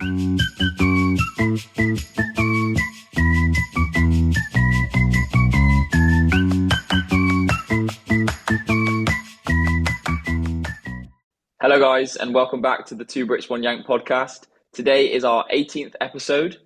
Hello, guys, and welcome back to the Two Brits, One Yank podcast. Today is our 18th episode.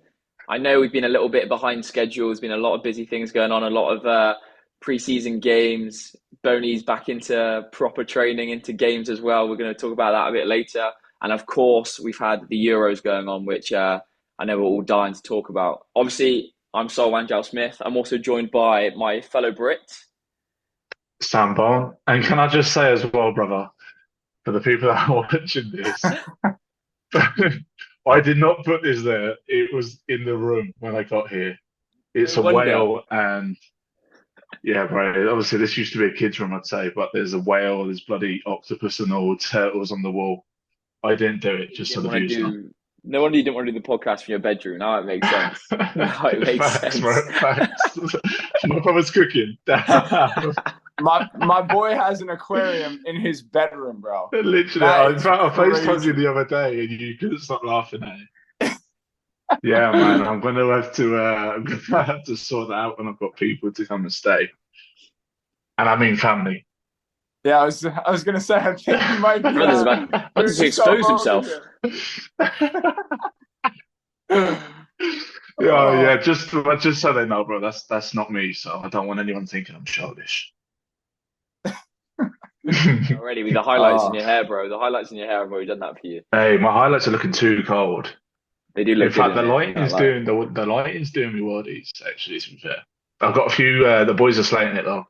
I know we've been a little bit behind schedule. There's been a lot of busy things going on, a lot of preseason games. Boney's back into proper training, into games as well. We're going to talk about that a bit later. And of course, we've had the Euros going on, which I know we're all dying to talk about. Obviously, I'm Sol Wanjal Smith. I'm also joined by my fellow Brit, Sam Bone. And can I just say as well, brother, for the people that are watching this, I did not put this there. It was in the room when I got here. It's No a wonder. whale, and yeah, bro. Obviously, this used to be a kid's room, I'd say, but there's a whale, there's bloody octopus and all turtles on the wall. I didn't do it, You just so didn't the want to viewers know. do. No wonder you didn't want to do the podcast from your bedroom. Now it makes sense. Now it makes Facts, sense. bro. Facts. My brother's cooking. Damn. My boy has an aquarium in his bedroom, bro. Literally, That in is fact, I FaceTimed you crazy. the other day, and you couldn't stop laughing at it. Yeah, man, I'm gonna have to sort that out when I've got people to come and stay, and I mean family. Yeah, I was gonna say I think you might be Brother's about doing to yourself expose over himself. here. Yeah, yeah, Oh, just so they know, bro, that's not me. So I don't want anyone thinking I'm childish. Already with the highlights in oh. your hair, bro. The highlights in your hair have already done that for you. Hey, my highlights are looking too cold. They do In look good fact, in it. I can't lie. the lighting's doing me wordies. Actually, to be fair, I've got a few. The boys are slating it though.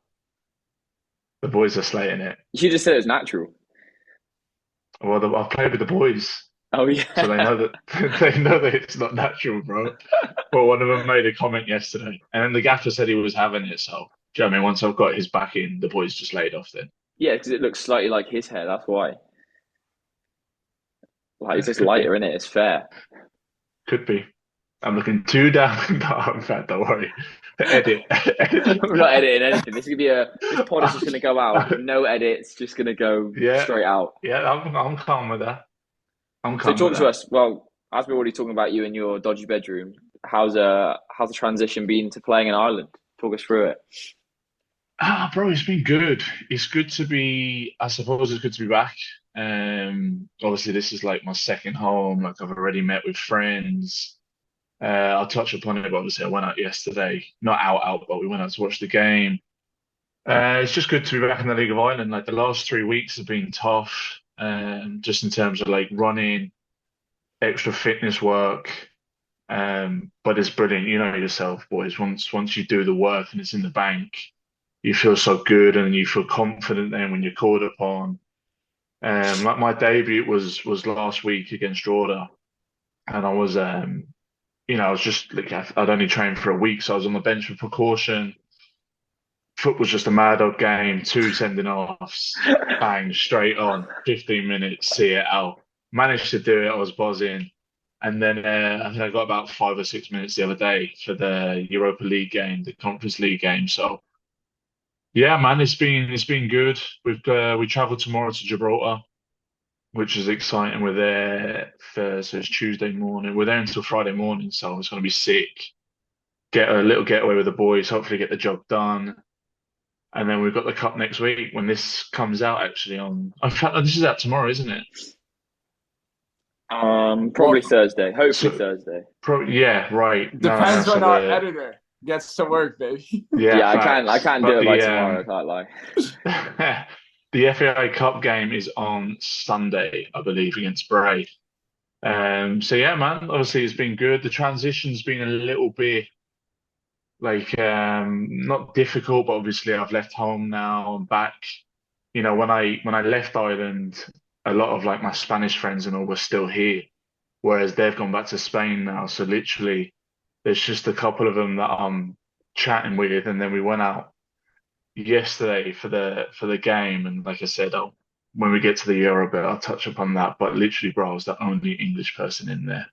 The boys are slating it. You should just said it was natural. Well, I've played with the boys. Oh So they yeah. know that they know that it's not natural, bro. But one of them made a comment yesterday, and then the gaffer said he was having it. So, do you know what I mean? Once I've got his back in, the boys just laid off then. Yeah, because it looks slightly like his hair. That's why. Like it's just Could be, lighter in it. It's fair. could be. I'm looking too down. No, in fact, don't worry. Edit, edit. We're not editing anything. This pod is just gonna go out. No edits. Just gonna go Yeah, straight out. yeah. I'm calm with that. I'm So calm with talk to that. us. Well, as we're already talking about you in your dodgy bedroom, how's the transition been to playing in Ireland? Talk us through it. Bro, it's been good. It's good to be. I suppose it's good to be back. Obviously, this is like my second home. Like I've already met with friends. I'll touch upon it, but obviously I went out yesterday. Not out, but we went out to watch the game. It's just good to be back in the League of Ireland. Like the last 3 weeks have been tough, just in terms of like running, extra fitness work. But it's brilliant. You know yourself, boys. Once you do the work and it's in the bank, you feel so good and you feel confident then when you're called upon. Like my debut was last week against Drogheda, and I was just like I'd only trained for a week, so I was on the bench for precaution. Foot was just a mad dog game, two sending offs, bang, straight on, 15 minutes, see it out. Managed to do it, I was buzzing. And then I think I got about 5 or 6 minutes the other day for the Europa League game, the Conference League game. So yeah, man, it's been good. We travel tomorrow to Gibraltar, which is exciting. We're there so it's Tuesday morning. We're there until Friday morning, so it's gonna be sick. Get a little getaway with the boys, hopefully get the job done. And then we've got the cup next week when this comes out actually in fact this is out tomorrow, isn't it? Probably Well, Thursday. Hopefully So Thursday. yeah, right. No. depends So when our editor gets to work, baby. yeah, Yeah, I facts. can't do But it by the tomorrow. I can't lie. the FAI Cup game is on Sunday, I believe, against Bray. So yeah, man, obviously it's been good. The transition's been a little bit like not difficult, but obviously I've left home now. I'm back. You know, when I left Ireland, a lot of like my Spanish friends and all were still here, whereas they've gone back to Spain now. So literally, there's just a couple of them that I'm chatting with, and then we went out yesterday for the game, and like I said, when we get to the Euro bit, I'll touch upon that. But literally, bro, I was the only English person in there,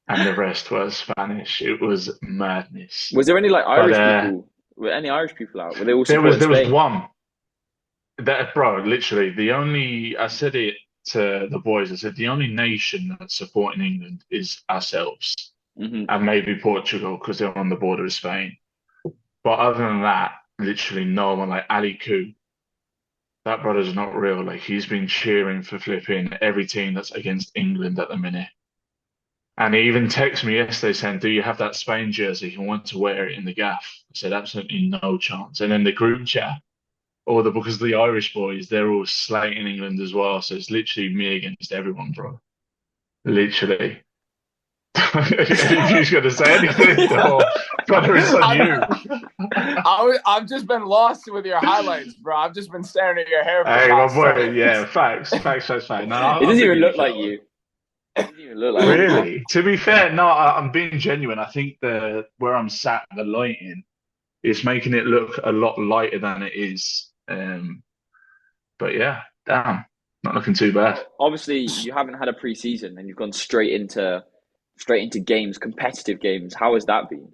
and the rest were Spanish. It was madness. Was there any like But Irish people? Were any Irish people out? Were they all there was supporting there was Spain? one that, bro, literally the only I said it. to the boys, I said the only nation that's supporting England is ourselves Hmm. and maybe Portugal because they're on the border of Spain. But other than that, literally no one. Like Ali Koo, that brother's not real. Like he's been cheering for flipping every team that's against England at the minute. And he even texted me yesterday saying, "Do you have that Spain jersey? He wants to wear it in the gaff." I said, "Absolutely no chance." And then the group chat, because the Irish boys, they're all slating England as well. So it's literally me against everyone, bro. Literally. If you're going to say anything, or brother, it's on you. I've just been lost with your highlights, bro. I've just been staring at your hair for Hey, the my past boy, 10 yeah, minutes. facts. No, It I'll doesn't give even you a look like shout. you. It doesn't even look like you. Really? To be fair, no, I'm being genuine. I think the where I'm sat, the lighting is making it look a lot lighter than it is. But yeah, damn, not looking too bad. Obviously, you haven't had a preseason and you've gone straight into games, competitive games. How has that been?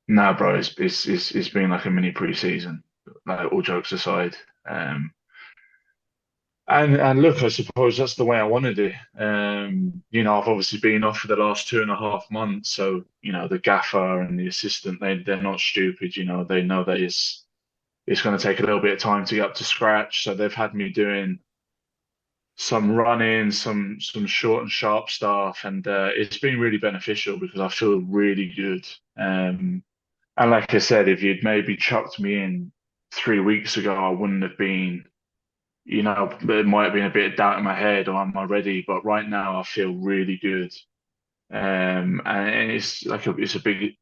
Nah, bro, it's been like a mini pre-season, like all jokes aside. Um, and look, I suppose that's the way I wanted it. I've obviously been off for the last 2.5 months, so the gaffer and the assistant, they're not stupid. They know that it's going to take a little bit of time to get up to scratch. So they've had me doing some running, some short and sharp stuff, and it's been really beneficial because I feel really good. And like I said, if you'd maybe chucked me in 3 weeks ago, I wouldn't have been. There might have been a bit of doubt in my head, or am I ready? But right now, I feel really good. And it's a big,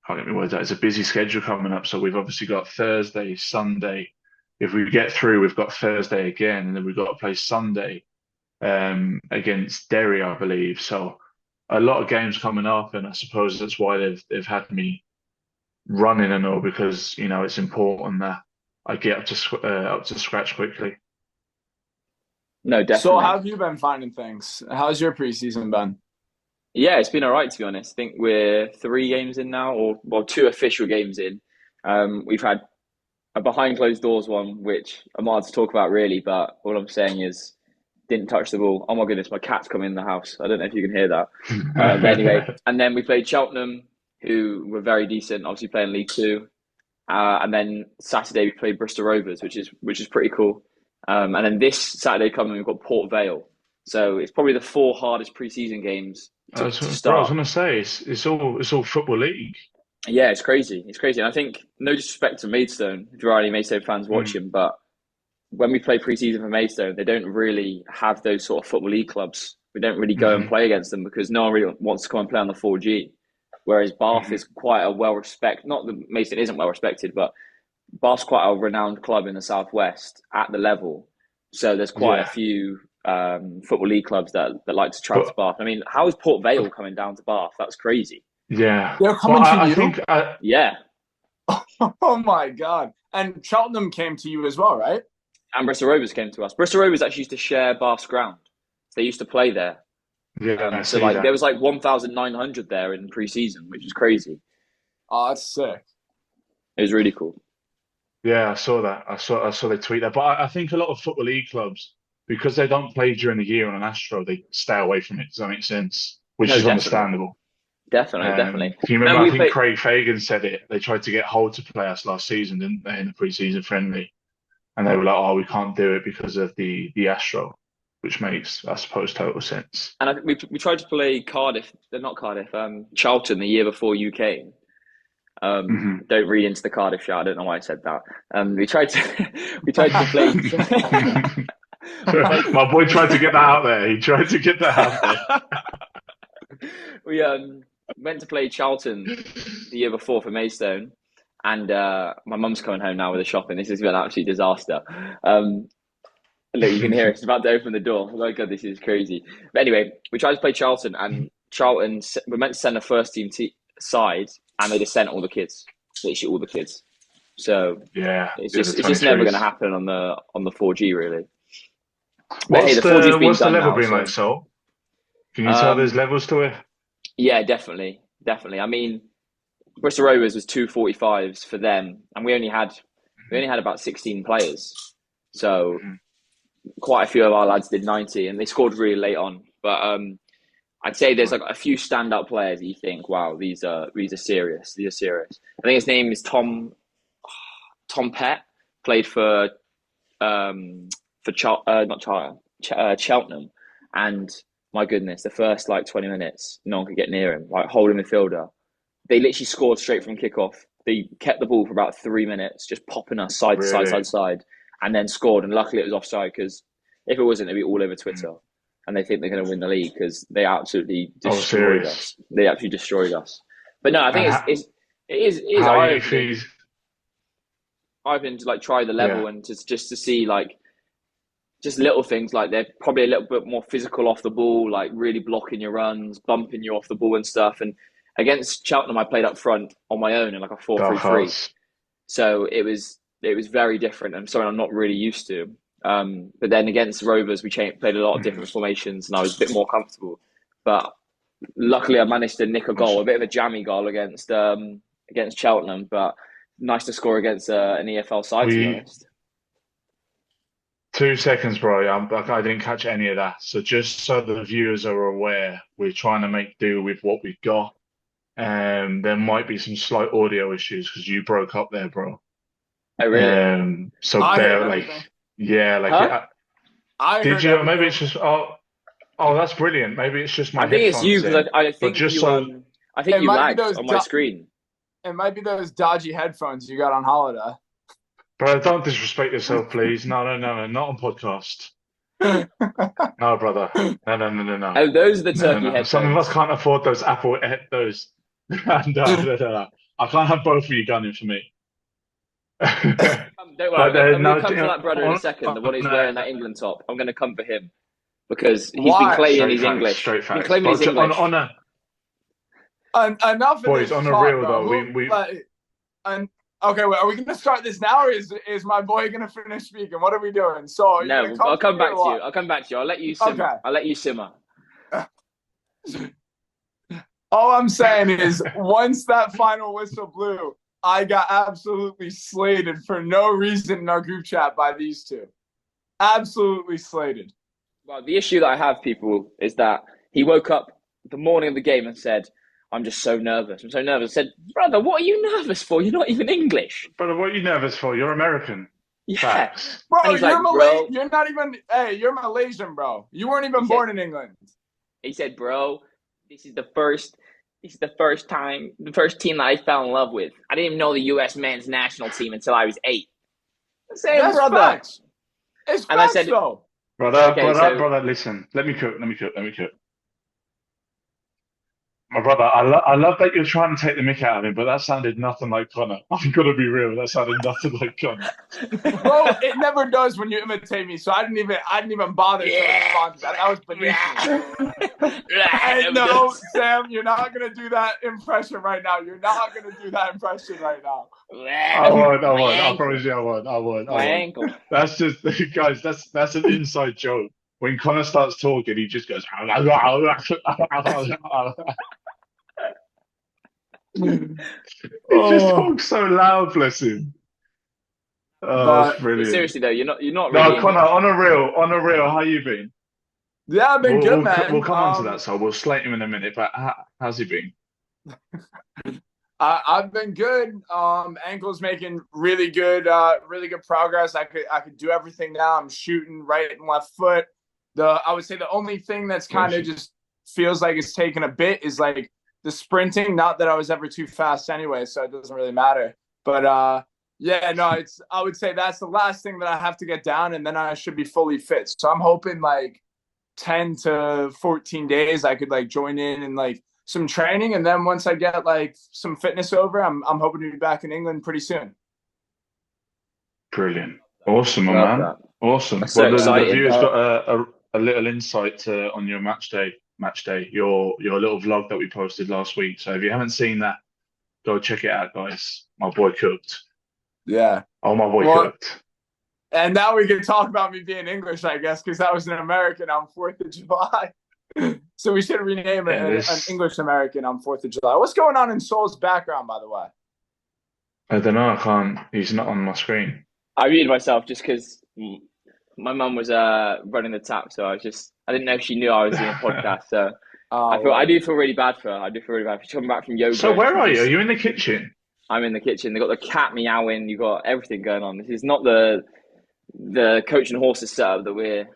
can't get my words out. It's a busy schedule coming up. So we've obviously got Thursday, Sunday. If we get through, we've got Thursday again, and then we've got to play Sunday against Derry, I believe. So a lot of games coming up, and I suppose that's why they've had me running and all because it's important that I get up to scratch quickly. No, So, definitely. how have you been finding things? How's your preseason been? Yeah, it's been all right to be honest. I think we're 3 games in now, or well, 2 official games in. We've had a behind closed doors one, which I'm not allowed to talk about really, but all I'm saying is didn't touch the ball. Oh my goodness, my cat's come in the house. I don't know if you can hear that. But anyway, and then we played Cheltenham, who were very decent, obviously playing League Two. And then Saturday we played Bristol Rovers, which is pretty cool. And then this Saturday coming, we've got Port Vale. So it's probably the 4 hardest preseason games to Bro, I was start. gonna say it's all football league. Yeah, it's crazy. It's crazy. And I think, no disrespect to Maidstone, if there are any Maidstone fans Mm, watching, but when we play preseason for Maidstone, they don't really have those sort of football league clubs. We don't really go and hmm play against them because no one really wants to come and play on the 4G. Whereas Bath hmm is quite a well respected, not that Maidstone isn't well respected, but Bath's quite a renowned club in the southwest at the level. So there's quite a Yeah, few football league clubs that like to travel to but Bath. I mean, how is Port Vale coming down to Bath? That's crazy. yeah, They're but coming to I you? think Yeah. Oh my God. And Cheltenham came to you as well, right? And Bristol Rovers came to us. Bristol Rovers actually used to share Bath's ground. They used to play there. yeah, I So see like there that. was like 1,900 there in pre-season, which is crazy. Oh, that's sick. It was really cool. Yeah, I saw that. I saw they tweet that. But I think a lot of football league clubs, because they don't play during the year on an Astro, they stay away from it. Does that make sense? Which No, is definitely, understandable. definitely, definitely. If you remember, No, I we think played. Craig Fagan said it. They tried to get Hull to play us last season, didn't they, in the pre-season friendly? And they were like, "Oh, we can't do it because of the Astro," which makes, I suppose, total sense. And we tried to play Cardiff. They're not Cardiff. Charlton the year before you came. Hmm Don't read into the Cardiff show. I don't know why I said that. We tried to we tried to play. we tried to, My boy tried to get that out there. He tried to get that out there. we went to play Charlton the year before for Maidstone, and my mum's coming home now with the shopping. This has been an absolute disaster. Look, you can hear it. It's about to open the door. Oh my god, this is crazy. But anyway, we tried to play Charlton, and Charlton we meant to send the first team side, and they just sent all the kids, literally all the kids. So Yeah, it's yeah, the just never going to 23s. happen on the 4G really. But hey, What's the 4G's the been what's the done level now, been so like, Sol? Can you tell there's um, levels to it? yeah, definitely, definitely. I mean, Bristol Rovers was 245s for them, and we only had about 16 players. So Mhm. quite a few of our lads did 90, and they scored really late on. But I'd say there's like a few standout players that you think, wow, these are serious. These are serious. I think his name is Tom Pett. Played for Cheltenham, and my goodness, the first like 20 minutes, no one could get near him. Like holding midfielder, they literally scored straight from kickoff. They kept the ball for about 3 minutes, just popping us side to side, and then scored. And luckily, it was offside because if it wasn't, it'd be all over Twitter. And they think they're going to win the league because they absolutely destroyed us. They absolutely destroyed us. But no, I think it is eye-opening. I've been to like try the level and just to see like just little things like they're probably a little bit more physical off the ball, like really blocking your runs, bumping you off the ball and stuff. And against Cheltenham, I played up front on my own in like a 4-3-3. So it was very different and something I'm not really used to. But then against Rovers, we played a lot of different formations and I was a bit more comfortable. But luckily, I managed to nick a goal, a bit of a jammy goal against Cheltenham, but nice to score against an EFL side, to be honest. 2 seconds, bro. I didn't catch any of that. So just so the viewers are aware, we're trying to make do with what we've got. There might be some slight audio issues because you broke up there, bro. Oh, really? So bear, like, yeah, like, huh? Did you? Maybe it's just, oh, that's brilliant. Maybe it's just my I think it's you because I think I think you lagged on my screen. It might be those dodgy headphones you got on holiday. Bro, don't disrespect yourself, please. No, not on podcast. No, brother. No. Oh, those are the turkey headphones. Some of us can't afford those Apple those. No. I can't have both of you gunning for me. Don't worry, I'm going to come for that brother in a second, the one who's wearing that England top. I'm going to come for him because he's been claiming he's English. Straight facts. He's claiming he's English. Enough of boys, this on talk, a real bro. though, okay, wait, are we going to start this now, or is my boy going to finish speaking? What are we doing? So no, I'll come back to you. I'll come back to you. I'll let you simmer. Okay. I'll let you simmer. All I'm saying is, once that final whistle blew, I got absolutely slated for no reason in our group chat by these two. Absolutely slated. Well, the issue that I have, people, is that he woke up the morning of the game and said, I'm just so nervous. I'm so nervous. I said, brother, what are you nervous for? You're not even English. Brother, what are you nervous for? You're American. Yeah. Facts. Bro, you're Malaysian. You're not even, you're Malaysian, bro. You weren't even born in England. He said, bro, this is the first team that I fell in love with. I didn't even know the US men's national team until I was 8. That's brother. Facts. It's and facts, I said, though. Brother, listen. Let me cook. My brother, I love that you're trying to take the mick out of him, but that sounded nothing like Conor. I'm gonna be real. That sounded nothing like Conor. Bro, it never does when you imitate me, so I didn't even bother to respond to that. That was beneath me. Hey, no, Sam, you're not gonna do that impression right now. I won't. I promise you, I won't. My ankle. That's just, guys. That's an inside joke. When Conor starts talking, he just goes. He just talks so loud, bless him. That's brilliant. Seriously though, you're not really. No, Conor, on a real, how you been? Yeah, I've been good, man. We'll come on to that, so we'll slate him in a minute. But how's he been? I've been good. Ankle's making really good progress. I could do everything now. I'm shooting right and left foot. I would say the only thing that's kind of just feels like it's taken a bit is like the sprinting. Not that I was ever too fast anyway, so it doesn't really matter. But I would say that's the last thing that I have to get down, and then I should be fully fit. So I'm hoping like 10 to 14 days I could like join in and like some training, and then once I get like some fitness over, I'm hoping to be back in England pretty soon. Brilliant, awesome, man. That. Awesome. So the viewers got a little insight on your match day, your little vlog that we posted last week. So if you haven't seen that, go check it out, guys. My boy cooked. Yeah. Oh, my boy cooked. And now we can talk about me being English, I guess, because that was an American on 4th of July. So we should rename it an English American on 4th of July. What's going on in Sol's background, by the way? I don't know. I can't. He's not on my screen. I muted myself just because My mum was running the tap, so I didn't know if she knew I was doing a podcast. So I Well, do feel really bad for her. I do feel really bad. She's coming back from yoga So and where she are you? Are just you in the kitchen? I'm in the kitchen. They got the cat meowing. You got everything going on. This is not the coach and horses setup that we've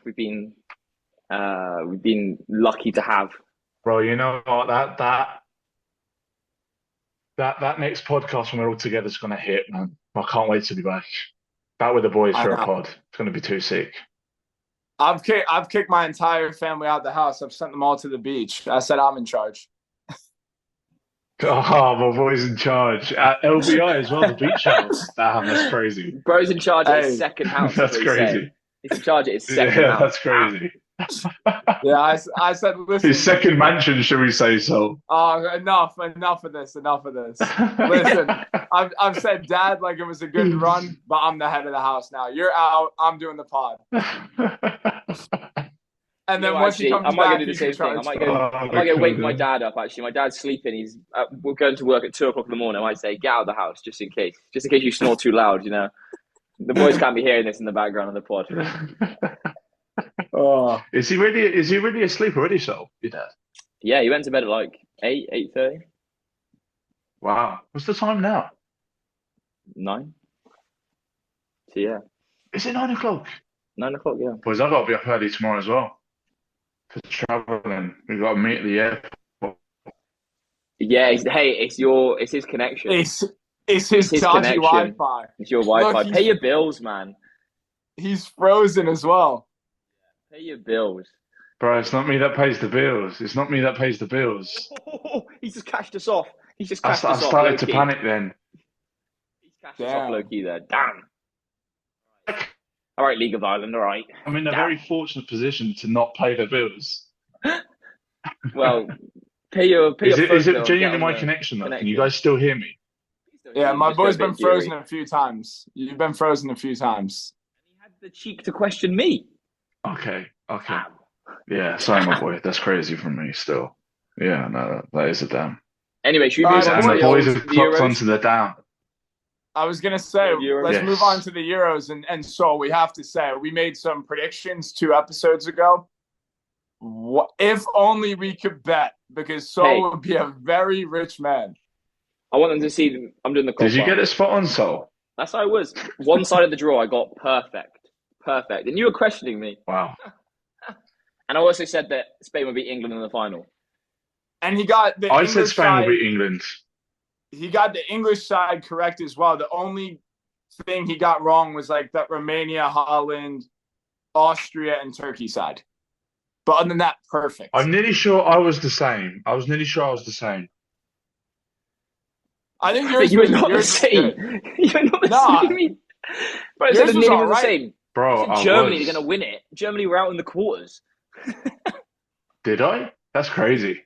been lucky to have. Bro, you know what? That next podcast when we're all together is gonna hit, man. I can't wait to be back. Back with the boys I for a know. pod. It's gonna be too sick. I've kicked my entire family out of the house. I've sent them all to the beach. I said I'm in charge. Oh, my boy's in charge. At LBI as well, the beach house. Damn, that's crazy. Bro's in charge at his Hey, second house. That's That's what he's saying. crazy. He's in charge at his second Yeah, house. that's crazy. yeah, I said, listen. His second mansion, should we say so? Oh, enough of this. Listen, I've said, Dad, like it was a good run, but I'm the head of the house now. You're out. I'm doing the pod. And then once he comes I might back, go do the he's in same thing. charge. I might go wake my dad up. Actually, my dad's sleeping. We're going to work at 2 o'clock in the morning. I might say, get out of the house just in case you snore too loud. You know, the boys can't be hearing this in the background of the pod. Oh, Is he really asleep already, so your dad? Yeah, he went to bed at like 8:30, Wow. What's the time now? 9. So yeah, Is it 9 o'clock? 9 o'clock. Yeah. Boys, I've got to be up early tomorrow as well. For traveling. We've got to meet at the airport. Yeah, it's his connection. it's his dodgy connection. Wi-Fi. It's your Wi-Fi. Look, Pay your bills, man. He's frozen as well. Pay your bills. Bro, it's not me that pays the bills. It's not me that pays the bills. He's just cashed us off. He's just I cashed us off. started to low-key. panic then. He's cashed us off Damn. low-key there. Damn. All right, League of Ireland. All right. I'm in a very fortunate position to not pay the bills. Well, pay your Is phone it bill and get genuinely on my the connection though? Can connection. you guys still hear me? Yeah, my Just go boy's a bit been frozen jittery. a few times. You've been frozen a few times. He had the cheek to question me. Okay. Damn. Yeah, sorry, my boy. That's crazy from me still. Yeah, no, that is a damn. Anyway, should we move Alright, on And to the the boys have clocked Euros? onto the down. I was gonna say, Euros? let's Yes. move on to the Euros, and so we have to say we made some predictions 2 episodes ago. If only we could bet, because Sol would be a very rich man. I want them to see them. I'm doing the Did you Copa. get it spot on, Sol? That's how I was. One side of the draw, I got perfect. And you were questioning me. Wow. And I also said that Spain would beat England in the final. And he got the I said English Spain side. will beat England. He got the English side correct as well. The only thing he got wrong was like that Romania, Holland, Austria, and Turkey side. But other than that, perfect. I'm nearly sure I was the same. I was nearly sure I was the same. I think yours You were was not the yours was same. good. You were not the Nah. same. What do you mean? Bro, I said Yours it was nearly was the alright. same. Bro, I said I Germany was. are going to win it. Germany were out in the quarters. Did I? That's crazy.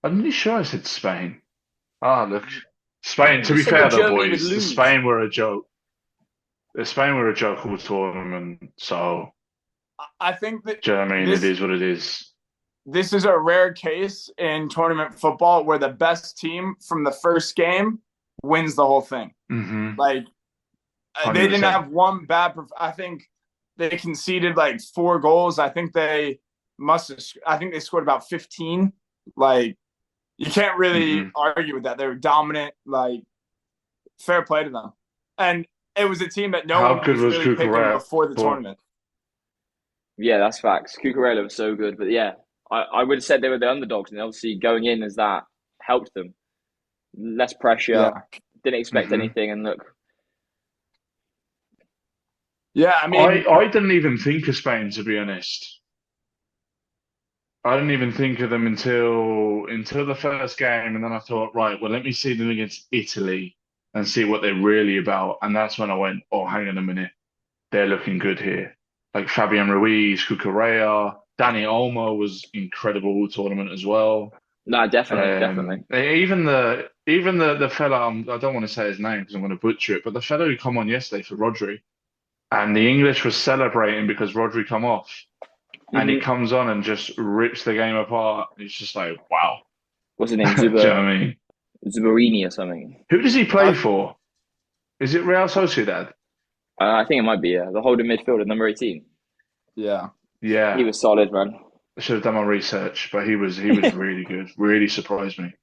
I'm nearly sure I said Spain. Ah, look. Spain, to You be said fair that though, Germany would boys, the lose. Spain were a joke. The Spain were a joke all tournament, so I think that Germany, This- it is what it is. this is a rare case in tournament football where the best team from the first game wins the whole thing. Mm-hmm. Like they didn't 100%. have one bad. I think they conceded like 4 goals. I think they scored about 15. Like you can't really argue with that. They were dominant. Like fair play to them. And it was a team that no How one good was really picking Cucurella before the for- tournament. Yeah, that's facts. Cucurella was so good. But yeah, I would have said they were the underdogs. And obviously going in as that helped them. Less pressure. Yeah. Didn't expect Mhm. anything. And look, Yeah, I mean, I didn't even think of Spain, to be honest. I didn't even think of them until the first game, and then I thought, right, well, let me see them against Italy and see what they're really about. And that's when I went, oh, hang on a minute, they're looking good here. Like Fabian Ruiz, Cucurella, Dani Olmo was incredible all tournament as well. no, definitely. Even the fella, I don't want to say his name because I'm going to butcher it, but the fella who come on yesterday for Rodri, and the English was celebrating because Rodri come off, and he comes on and just rips the game apart. It's just like, wow. What's his name? Do you know what I mean? Zuberini or something. Who does he play for? Is it Real Sociedad? I think it might be the holding midfielder, number 18. Yeah. He Yeah, was solid, man. I should have done my research, but he was really good. Really surprised me.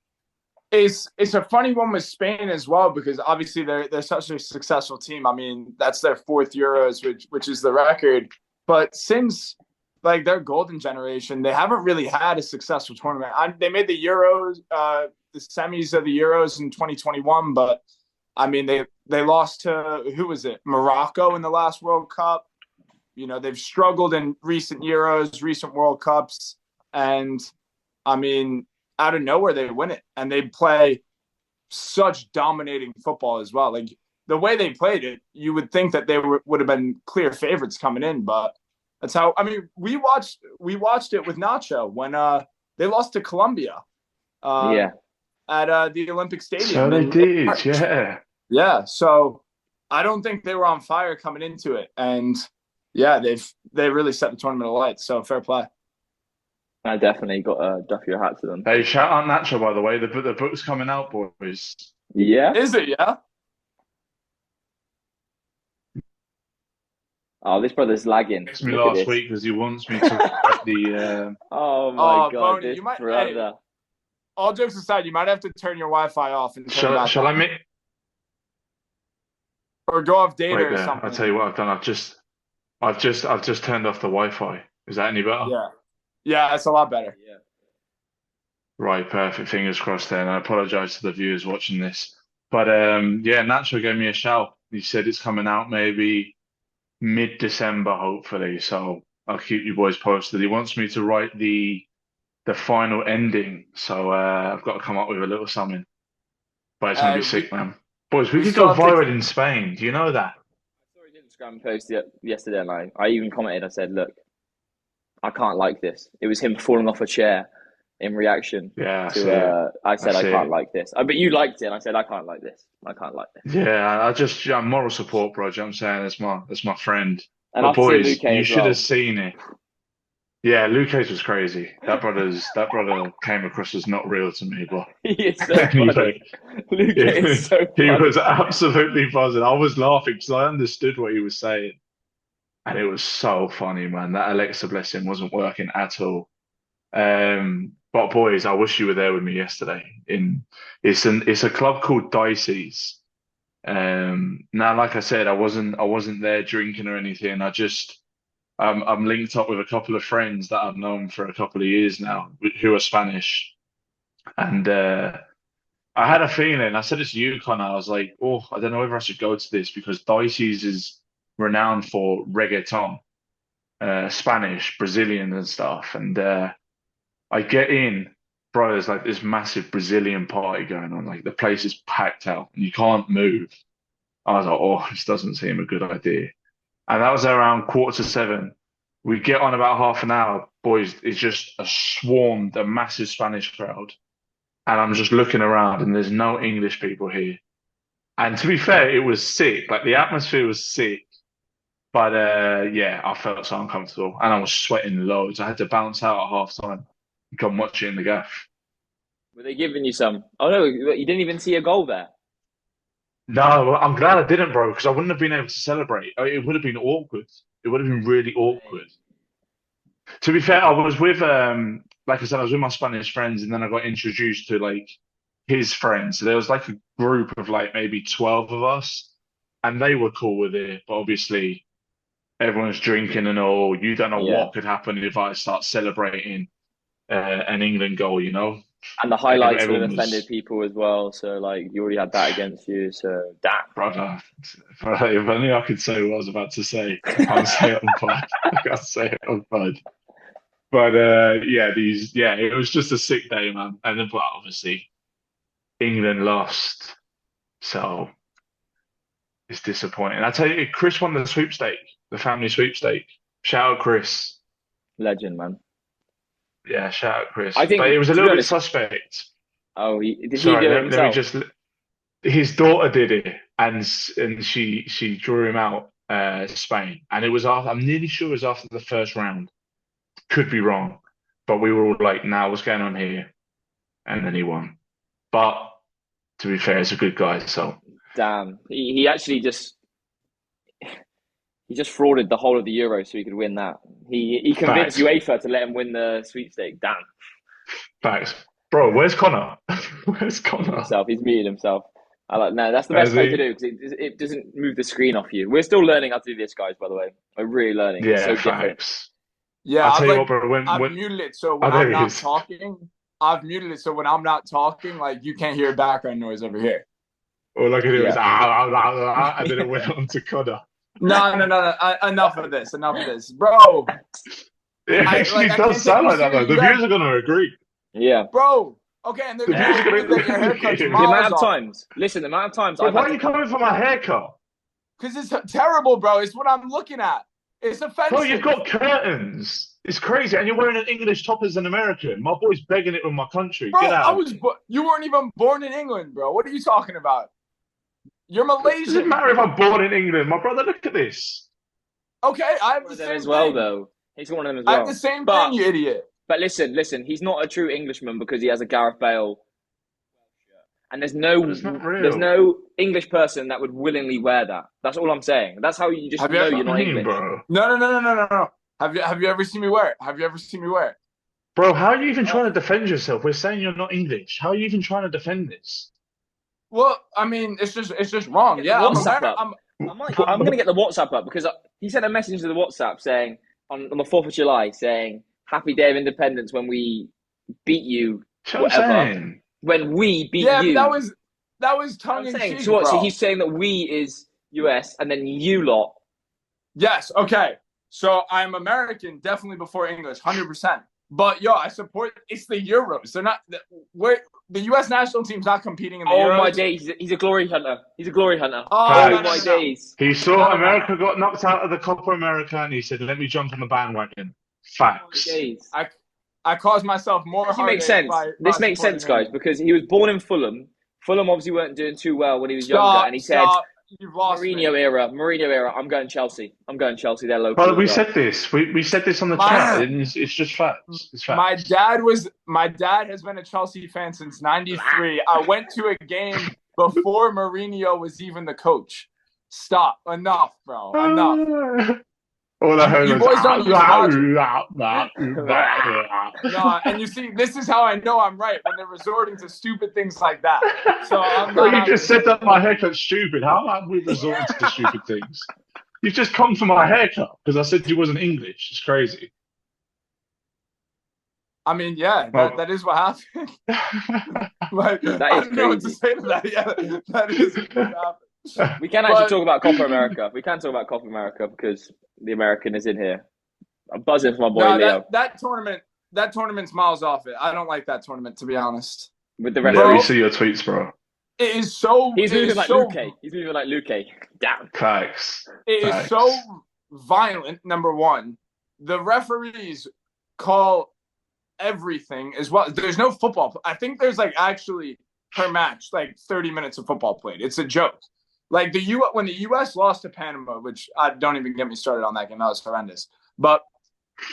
It's a funny one with Spain as well because obviously they're such a successful team. I mean, that's their fourth Euros, which is the record. But since like their golden generation, they haven't really had a successful tournament. They made the Euros, the semis of the Euros in 2021, but I mean they lost to who was it? Morocco in the last World Cup. You know, they've struggled in recent Euros, recent World Cups, and I mean, out of nowhere they win it, and they play such dominating football as well. Like the way they played it, you would think that would have been clear favorites coming in, but that's how. I mean, we watched it with Nacho when they lost to Colombia uh, Yeah. at the Olympic So Stadium they in did, March. yeah. Yeah, so I don't think they were on fire coming into it, and yeah, they really set the tournament alight. So fair play. I definitely got to duff your hat to them. Hey, shout out Nacho, by the way. The book's coming out, boys. Yeah. Is it? Yeah. Oh, this brother's lagging. Texted me Look at last this. week because he wants me to write the. Oh my God, Boney, this you might. Hey, brother. all jokes aside, you might have to turn your Wi-Fi off and turn it Shall back shall I on, make? or go off data Wait or there. I'll something. tell you what I've done. I've just turned off the Wi-Fi. Is that any better? Yeah, yeah, that's a lot better. Yeah. Right, perfect. Fingers crossed then. I apologize to the viewers watching this. But yeah, Nacho gave me a shout. He said it's coming out maybe mid-December, hopefully. So I'll keep you boys posted. He wants me to write the final ending. So I've got to come up with a little something. But it's gonna be We sick, man. Boys, we we could still go have to. viral in Spain. Do you know that? I saw his Instagram post yesterday, and I even commented. I said, "Look, I can't like this." It was him falling off a chair in reaction Yeah, I see to. it. I I said, "I see can't it. like this." But you liked it, and I said, "I can't like this. I can't like this." Yeah, yeah, moral support, bro. Do you know what I'm saying? That's my friend. And But after seeing boys, Luke you as should have well, seen it. Yeah, Luke's was crazy. That brother came across as not real to me, but he is so funny. anyway, Luke is he, so he funny. was absolutely buzzing. I was laughing because I understood what he was saying, and it was so funny, man. That Alexa blessing wasn't working at all. But boys, I wish you were there with me yesterday. It's a club called Dicey's. Now, like I said, I wasn't there drinking or anything. I'm linked up with a couple of friends that I've known for a couple of years now who are Spanish, and I had a feeling. I said it to you, Connor. I was like, oh, I don't know whether I should go to this because Dicey's is renowned for reggaeton, Spanish, Brazilian, and stuff, and. I get in, bro, there's like this massive Brazilian party going on. Like the place is packed out and you can't move. I was like, oh, this doesn't seem a good idea. And that was around 6:45. We get on about half an hour, boys. It's just a massive Spanish crowd. And I'm just looking around and there's no English people here. And to be fair, it was sick. Like the atmosphere was sick. But yeah, I felt so uncomfortable and I was sweating loads. I had to bounce out at half time and come watch it in the gaff. Were they giving you some? Oh no, you didn't even see a goal there. No, well, I'm glad I didn't, bro, because I wouldn't have been able to celebrate. It would have been awkward. It would have been really awkward. Hey. To be fair, I was with like I said, I was with my Spanish friends, and then I got introduced to like his friends. So there was like a group of like maybe 12 of us, and they were cool with it. But obviously, everyone's drinking and all. You don't know Yeah. what could happen if I start celebrating an England goal, you know? And the highlights would Everyone have offended was. people as well. So like you already had that against you. So damn. Brother, if only I could say what I was about to say. I can't say it on pod. I can't say it on pod. But yeah, it was just a sick day, man. And then, but obviously, England lost, so it's disappointing. I tell you, Chris won the sweepstake, the family sweepstake. Shout out, Chris. Legend, man. Yeah, shout out, Chris. I But it think was a to be little bit honest. suspect. Oh, did he Sorry, do it let me himself? just. His daughter did it, and she drew him out, Spain, and it was after. I'm nearly sure it was after the first round. Could be wrong, but we were all like, "Now, what's going on here?" And then he won. But to be fair, he's a good guy, so Damn. He actually just He just frauded the whole of the Euro so he could win that. He convinced Facts. UEFA to let him win the sweepstake. Damn. Facts. Bro, where's Connor? Where's Connor? He's muted himself. No, that's the Has best way to he? do because it doesn't move the screen off you. We're still learning how to do this, guys, by the way. We're really learning. It's so Yeah, different. facts. Yeah, I'll tell you what, bro. I've muted it so when there I'm he not is. talking, I've muted it so when I'm not talking, like you can't hear background noise over here. All I can do is Yeah. and then it went on to Connor. No. Enough of this, bro. It actually does sound like that though. The viewers are gonna agree. Yeah. Bro. Okay, and they're The viewers are gonna gonna that your haircut's the The amount miles of off. times. Listen, the amount of times But I've why had are you to, coming for my haircut? Because it's terrible, bro. It's what I'm looking at. It's offensive. Bro, you've got curtains. It's crazy, and you're wearing an English top as an American. My boy's begging it with my country. Bro, Get out. you weren't even born in England, bro. What are you talking about? You're It doesn't Malaysian. matter if I'm born in England. My brother, look at this. Okay, I have one the of them same as well, thing. though. He's one of them as I well. have the same But- thing, you idiot. But listen, he's not a true Englishman because he has a Gareth Bale. And there's no But it's not real. there's no English person that would willingly wear that. That's all I'm saying. That's how you just Have you know ever- you're not English. bro. No. Have you ever seen me wear it? Bro, how are you even trying to defend yourself? We're saying you're not English. How are you even trying to defend this? Well, I mean, it's just wrong. Yeah, I'm WhatsApp American. up. I'm going to get the WhatsApp up because he sent a message to the WhatsApp saying on the 4th of July saying Happy Day of Independence when we beat you, That's what I'm saying. when we beat Yeah, you. but that was tongue in cheek, So what? bro. So he's saying that we is US and then you lot. Yes, okay. So I'm American, definitely before English, 100%. But yo, I support. It's the Euros. They're not. The U.S. national team's not competing in the Euros. Oh my days! He's a glory hunter. Oh, no, my days! He saw America got knocked out of the Copa America and he said, let me jump on the bandwagon. Facts. Oh my days. I caused myself more This heartache makes sense. This makes sense, guys, because he was born in Fulham. Fulham obviously weren't doing too well when he was younger, and he said, You've lost Mourinho me. era. I'm going Chelsea. They're local. But we said this. We said this on the chat. It's just facts. It's facts. My dad has been a Chelsea fan since '93. I went to a game before Mourinho was even the coach. Stop. Enough, bro. Enough. All I heard You was boys don't use logic. No, and you see, this is how I know I'm right when they're resorting to stupid things like that. So I'm Bro, not you just said that my haircut's stupid. How have we resorted to stupid things? You've just come for my haircut because I said you wasn't English. It's crazy. I mean, yeah, that is what happened. Like, That is I don't know what to crazy. say to that. Yeah, that is what happened. We can actually talk about Copa America. We can talk about Copa America because the American is in here. I'm buzzing for my boy Leo that tournament's miles off it. I don't like that tournament, to be honest. with the Let rest. me see your tweets, bro. It is so. He's moving like so, Luque. He's moving like Luque. Damn. Facts. It is Facts. so violent. Number one, the referees call everything as well. There's no football. I think there's like actually per match like 30 minutes of football played. It's a joke. Like when the U.S. lost to Panama, which don't even get me started on that game. That was horrendous. But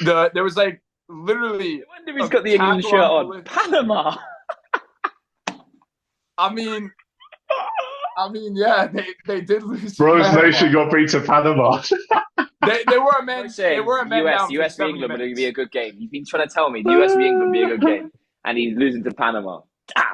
there was like literally. I wonder if he's got the England shirt on. Panama. I mean, yeah, they did lose. Bros Nation got beat to Panama. They were a man. They were a man down. US v England would be a good game. You've been trying to tell me the US v England would be a good game, and he's losing to Panama. Damn.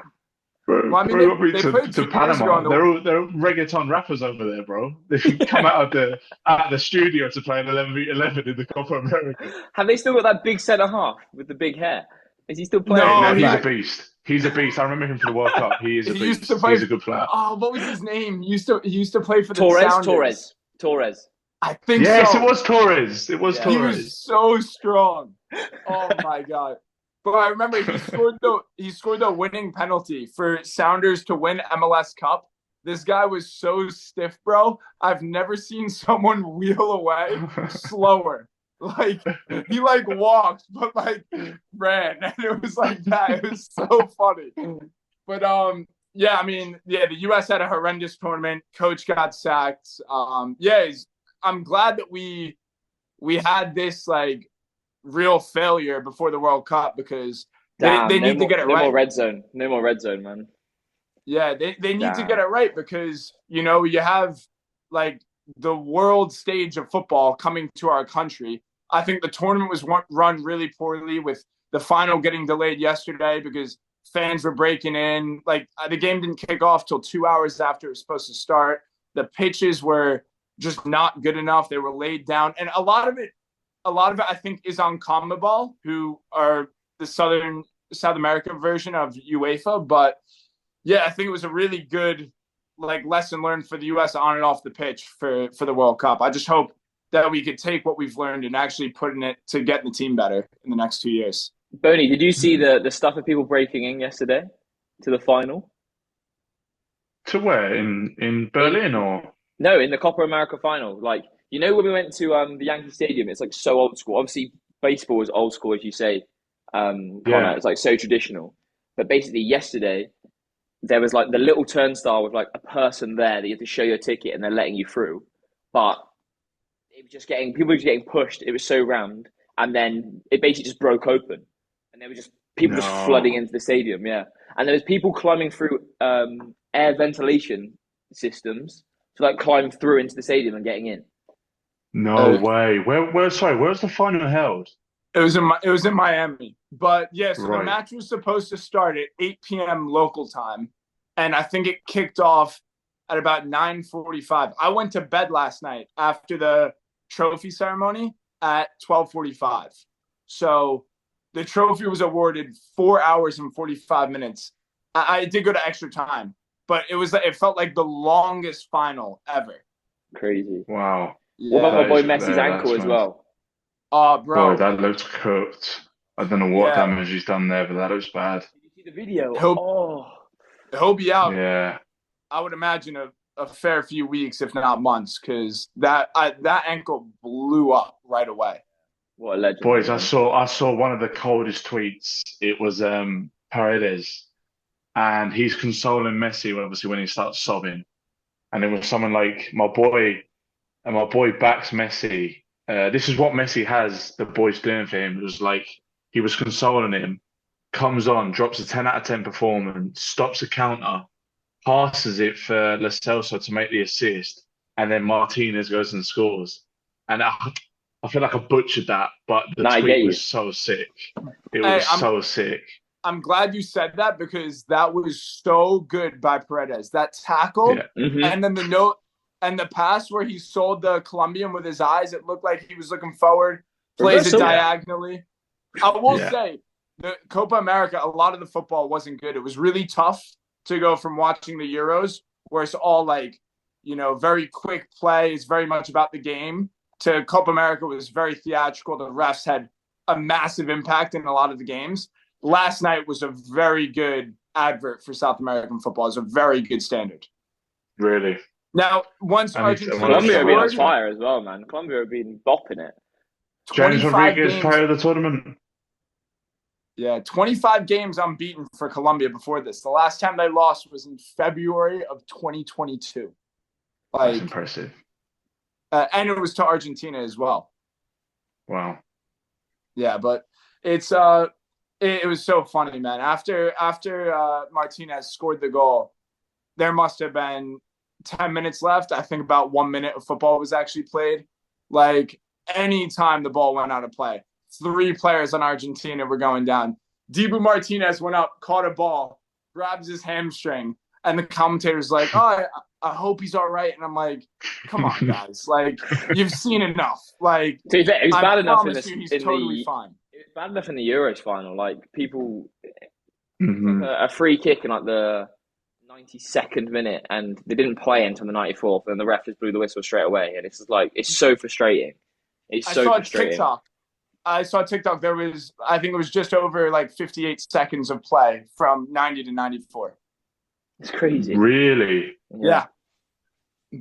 Bro, Well, I mean, bro got beat they played 2 to years Panama. ago They're reggaeton rappers over there, bro. They come out of the studio to play an 11v11 in the Copa America. Have they still got that big centre half with the big hair? Is he still playing? No, No, he's he- a beast. He's a beast. I remember him for the World Cup. He is a He beast. used to play- He's a good player. Oh, what was his name? He used to play for the Torres. Sounders. I think Yes, so. it was Torres. It was Yeah. He Torres. was so strong. Oh my god! But I remember he scored the winning penalty for Sounders to win MLS Cup. This guy was so stiff, bro. I've never seen someone wheel away slower. Like he like walked, but like ran, and it was like that. It was so funny. But yeah, I mean, yeah, the U.S. had a horrendous tournament. Coach got sacked. I'm glad that we had this like real failure before the World Cup because they need to get it right. No more red zone, man. Yeah, they need to get it right because you have like the world stage of football coming to our country. I think the tournament was run really poorly, with the final getting delayed yesterday because fans were breaking in. Like, the game didn't kick off till 2 hours after it was supposed to start. The pitches were just not good enough. They were laid down. And a lot of it, I think, is on CONMEBOL, who are the South American version of UEFA. But yeah, I think it was a really good lesson learned for the US on and off the pitch for the World Cup. I just hope that we could take what we've learned and actually put in it to get the team better in the next 2 years. Boney, did you see the stuff of people breaking in yesterday to the final? To where? In Berlin or? No, in the Copa America final. Like, when we went to the Yankee Stadium, it's like so old school. Obviously, baseball is old school, as you say, Conor. Yeah. It's like so traditional. But basically, yesterday, there was like the little turnstile with like a person there that you have to show your ticket and they're letting you through. But it was just people were just getting pushed. It was so rammed. And then it basically just broke open. And there were just people just flooding into the stadium, yeah. And there was people climbing through air ventilation systems to like climb through into the stadium and getting in. No way. Where's the final held? It was in Miami. But yeah, so Right. The match was supposed to start at 8 p.m. local time. And I think it kicked off at about 9:45. I went to bed last night after the trophy ceremony at 12:45. So the trophy was awarded 4 hours and 45 minutes. I did go to extra time, but it felt like the longest final ever. Crazy. Wow. Yeah. What about my boy Messi's ankle as well? Oh, bro. Boy, that looks cooked. I don't know what damage he's done there, but that looks bad. Did you see the video? He'll be out. Yeah. I would imagine a fair few weeks, if not months, because that ankle blew up right away. What a legend. Boys, I saw one of the coldest tweets. It was Paredes, and he's consoling Messi obviously when he starts sobbing. And it was someone like, my boy backs Messi. This is what Messi has the boys doing for him. It was like he was consoling him, comes on, drops a 10 out of 10 performance, stops a counter, passes it for Lo Celso to make the assist, and then Martinez goes and scores. And I feel like I butchered that, but the tweet was so sick. It was so sick. I'm glad you said that, because that was so good by Paredes. That tackle, and then the note and the pass where he sold the Colombian with his eyes. It looked like he was looking forward, plays it diagonally. I will say, the Copa America, a lot of the football wasn't good. It was really tough to go from watching the Euros, where it's all very quick play, it's very much about the game, to Copa America was very theatrical. The refs had a massive impact in a lot of the games. Last night was a very good advert for South American football. It's a very good standard. Really? Now, once Argentina Colombia have been on fire as well, man. Colombia have been bopping it. James Rodriguez, player of the tournament. Yeah, 25 games unbeaten for Colombia before this. The last time they lost was in February of 2022. That's impressive. And it was to Argentina as well. Wow. Yeah, but it was so funny, man. After Martinez scored the goal, there must have been 10 minutes left. I think about 1 minute of football was actually played. Like, any time the ball went out of play, 3 players on Argentina were going down. Dibu Martinez went up, caught a ball, grabs his hamstring, and the commentator's like, "Oh, I hope he's all right." And I'm like, "Come on, guys! Like, you've seen enough." Like, it was bad enough he's totally fine. It was bad enough in the Euros final. Like, people, a free kick in like the 92nd minute, and they didn't play until the 94th, and the ref just blew the whistle straight away. And it's just like, it's so frustrating. It's so frustrating. I saw TikTok. There was, I think it was just over like 58 seconds of play from 90 to 94. It's crazy. Really? Yeah.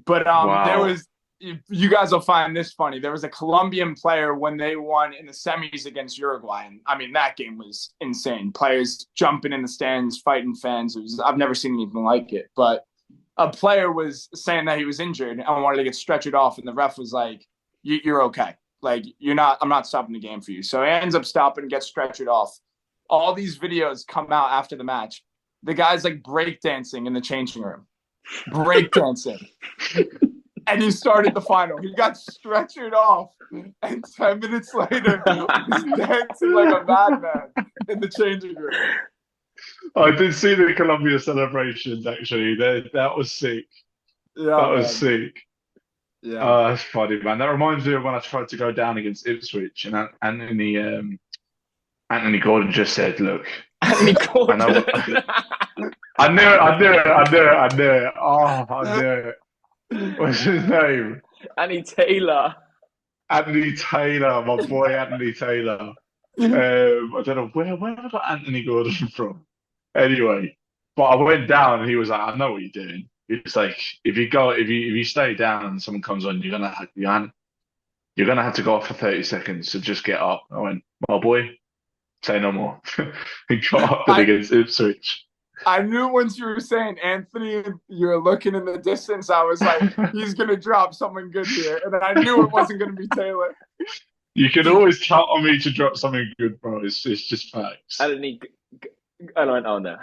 But there was, you guys will find this funny. There was a Colombian player when they won in the semis against Uruguay. And I mean, that game was insane. Players jumping in the stands, fighting fans. I've never seen anything like it. But a player was saying that he was injured and wanted to get stretchered off. And the ref was like, "You're okay. Like, I'm not stopping the game for you." So he ends up stopping, gets stretchered off. All these videos come out after the match. The guy's like breakdancing in the changing room. Breakdancing. and he started the final. He got stretchered off, and 10 minutes later, was dancing like a madman in the changing room. I did see the Colombia celebrations, actually. That was sick. Yeah, That was man. sick. Yeah. That's funny, man. That reminds me of when I tried to go down against Ipswich, and Anthony Gordon just said, "Look, Anthony I Gordon. know, I knew it, I knew it, I knew it, I knew it. Oh, I knew it. What's his name? Annie Taylor. Anthony Taylor, my boy, Anthony Taylor. I don't know where I got Anthony Gordon from. Anyway, but I went down and he was like, "I know what you're doing." It's like if you stay down and someone comes on, you're gonna have to go off for 30 seconds to just get up. I went, "My boy, say no more." He got up against Ipswich. I knew once you were saying Anthony, you were looking in the distance. I was like, he's gonna drop someone good here, and then I knew it wasn't gonna be Taylor. You can always count on me to drop something good, bro. It's just facts. Anthony. I went, oh no.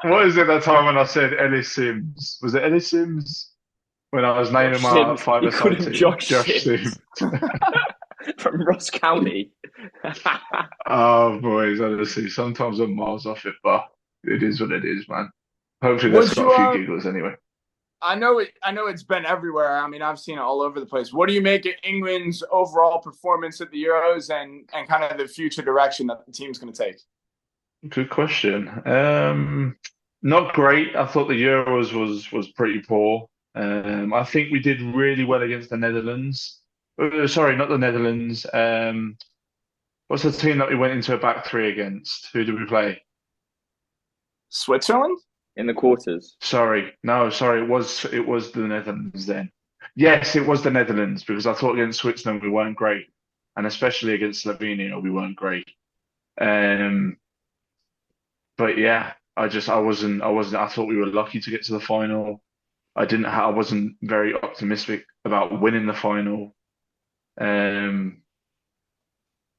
What is it that time when I said Ellis Sims? Was it Ellis Sims? When I was naming my five-a-side team? Josh Sims. From Ross County. Oh, boys, honestly, sometimes I'm miles off it, but it is what it is, man. Hopefully that's got a few giggles anyway. I know it's been everywhere. I mean, I've seen it all over the place. What do you make of England's overall performance at the Euros and kind of the future direction that the team's going to take? Good question. Not great. I thought the Euros was pretty poor. I think we did really well against the Netherlands. Sorry, not the Netherlands. What's the team that we went into a back three against? Who did we play? Switzerland? In the quarters. Sorry, it was the Netherlands then. Yes, it was the Netherlands because I thought against Switzerland we weren't great, and especially against Slovenia we weren't great. But yeah, I wasn't. I thought we were lucky to get to the final. I wasn't very optimistic about winning the final. It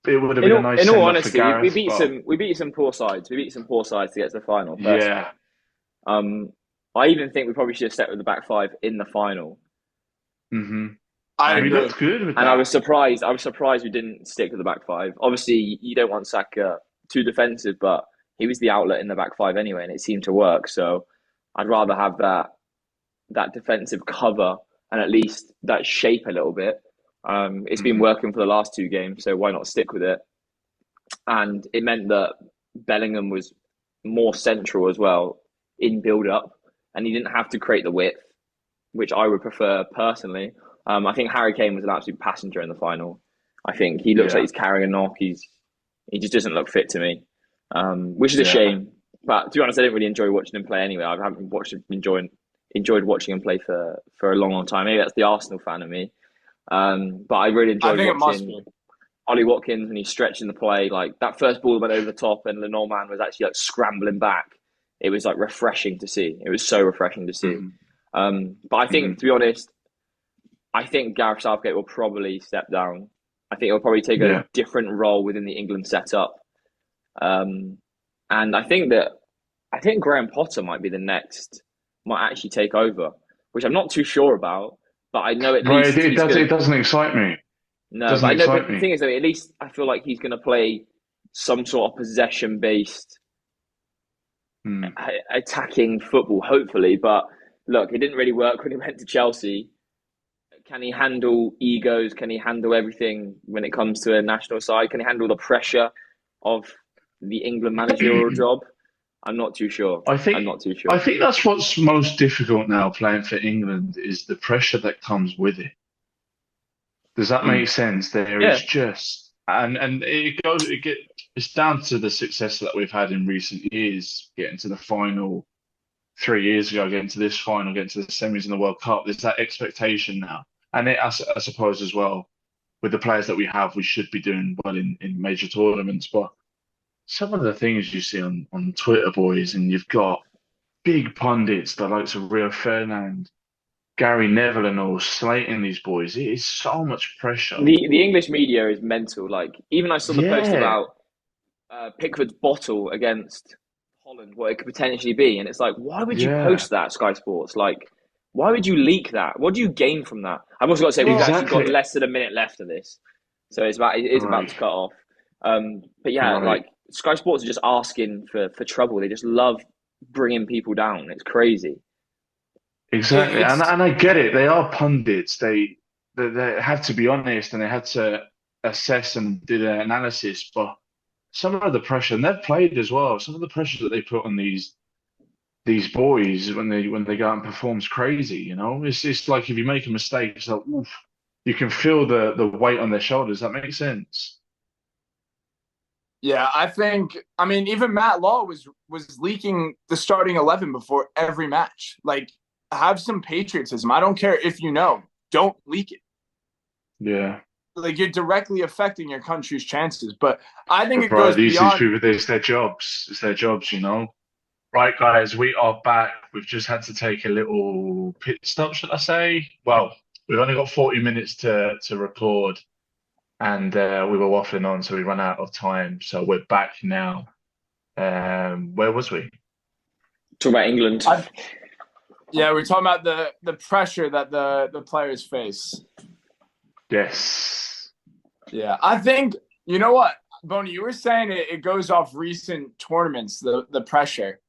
would have been a nice in all send-off honesty, for Gareth, we beat some poor sides. We beat some poor sides to get to the final. Yeah. I even think we probably should have stepped with the back five in the final. Mm-hmm. We looked good with that. And I was surprised we didn't stick with the back five. Obviously, you don't want Saka too defensive, but he was the outlet in the back five anyway, and it seemed to work. So I'd rather have that defensive cover and at least that shape a little bit. It's been working for the last two games, so why not stick with it? And it meant that Bellingham was more central as well in build-up, and he didn't have to create the width, which I would prefer personally. I think Harry Kane was an absolute passenger in the final. I think he looks like he's carrying a knock. He just doesn't look fit to me, which is a shame. But to be honest, I didn't really enjoy watching him play anyway. I haven't enjoyed watching him play for a long, long time. Maybe that's the Arsenal fan of me. But I really enjoyed watching Ollie Watkins when he's stretching the play. Like that first ball went over the top and Le Normand was actually like scrambling back. It was like refreshing to see. It was so refreshing to see. But I think, to be honest, I think Gareth Southgate will probably step down. I think he'll probably take a different role within the England setup. And I think Graham Potter might actually take over, which I'm not too sure about. But I know at least it doesn't excite me. No, but I know. But the thing is, though, at least I feel like he's going to play some sort of possession-based attacking football, hopefully. But look, it didn't really work when he went to Chelsea. Can he handle egos? Can he handle everything when it comes to a national side? Can he handle the pressure of the England managerial job? I'm not too sure. I'm not too sure. I think that's what's most difficult now playing for England is the pressure that comes with it. Does that make sense? There is just and it's down to the success that we've had in recent years, getting to the final 3 years ago, getting to this final, getting to the semis in the World Cup. There's that expectation now. And I suppose as well, with the players that we have, we should be doing well in major tournaments. But some of the things you see on Twitter, boys, and you've got big pundits, the likes of Rio Ferdinand, Gary Neville and all slating these boys. It is so much pressure. The English media is mental. Like, even I saw the post about Pickford's bottle against Holland, what it could potentially be. And it's like, why would you post that, Sky Sports? Like, Why would you leak that? What do you gain from that? I've also got to say we've Well, actually got Exactly. less than a minute left of this, so it is about Right. to cut off. But yeah, Right. like Sky Sports are just asking for trouble. They just love bringing people down. It's crazy. Exactly. it's And I get it. They are pundits. They have to be honest and they had to assess and do their analysis. But some of the pressure, and they've played as well, some of the pressure that they put on these boys when they go out and perform's crazy, you know? It's like if you make a mistake, it's like oof, you can feel the weight on their shoulders. That makes sense. Yeah, I mean even Matt Law was leaking the starting 11 before every match. Like have some patriotism. I don't care if you know, don't leak it. Yeah. Like you're directly affecting your country's chances. But I think But it bro, goes these beyond. people, it's their jobs. It's their jobs, you know? Right, guys, we are back. We've just had to take a little pit stop, should I say? Well, we've only got 40 minutes to record, and we were waffling on, so we ran out of time. So we're back now. Where was we? Talk about England. I, yeah, we're talking about the pressure that the players face. Yes. Yeah, I think you know what, Boney, you were saying it goes off recent tournaments, the pressure.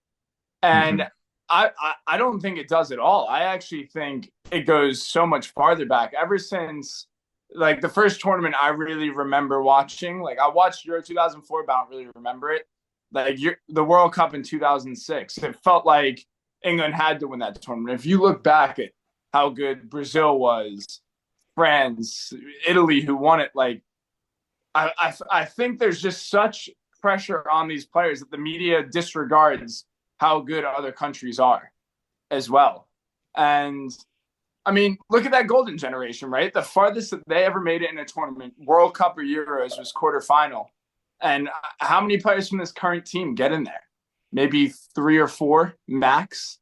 And Hmm. I don't think it does at all. I actually think it goes so much farther back. Ever since like the first tournament I really remember watching, like I watched Euro 2004, but I don't really remember it. Like the World Cup in 2006, it felt like England had to win that tournament. If you look back at how good Brazil was, France, Italy, who won it, like I think there's just such pressure on these players that the media disregards how good other countries are as well. And I mean, look at that golden generation, right? The farthest that they ever made it in a tournament, World Cup or Euros, was quarterfinal. And how many players from this current team get in there? Maybe 3 or 4 max.